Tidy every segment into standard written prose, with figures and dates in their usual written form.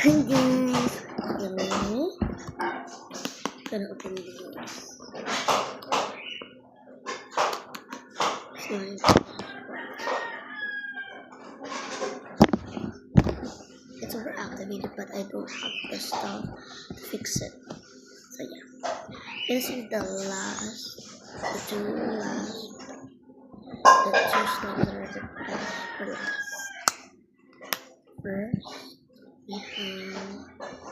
Hi guys, gonna open this. It's overactivated, but I don't have the stuff to fix it. So yeah, this is the two slides are the best for last. First, we have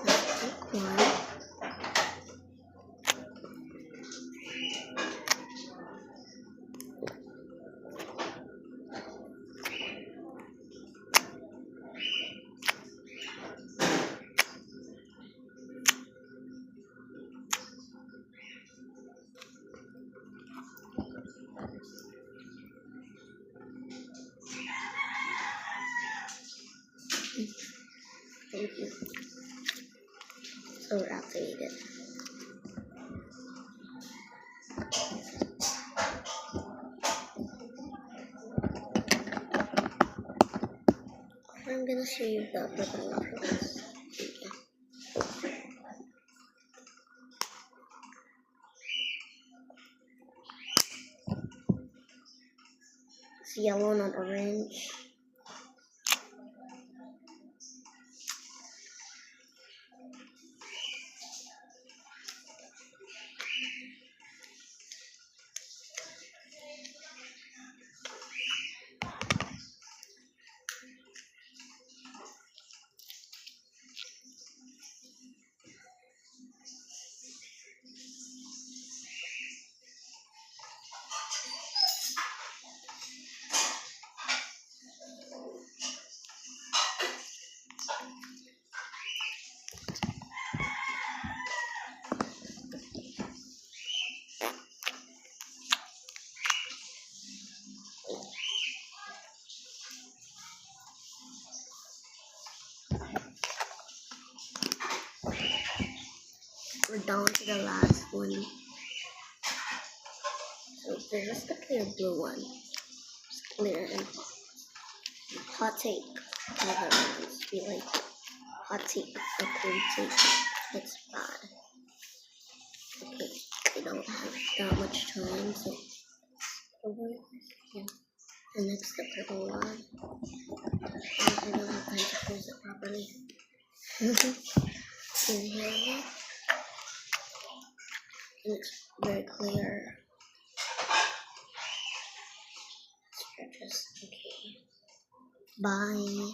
the thick one. Thank you. So activated. I'm gonna show you the purple one first. It's yellow, not orange. We're down to the last one. So there's the clear blue one. It's clear and hot take. Never ones. We like hot take or cold take. It's bad. Okay, I don't have that much time, so over. Yeah. And next the purple one. I don't have time to close it properly. Inhale. It's very clear. Stretches. Okay. Bye.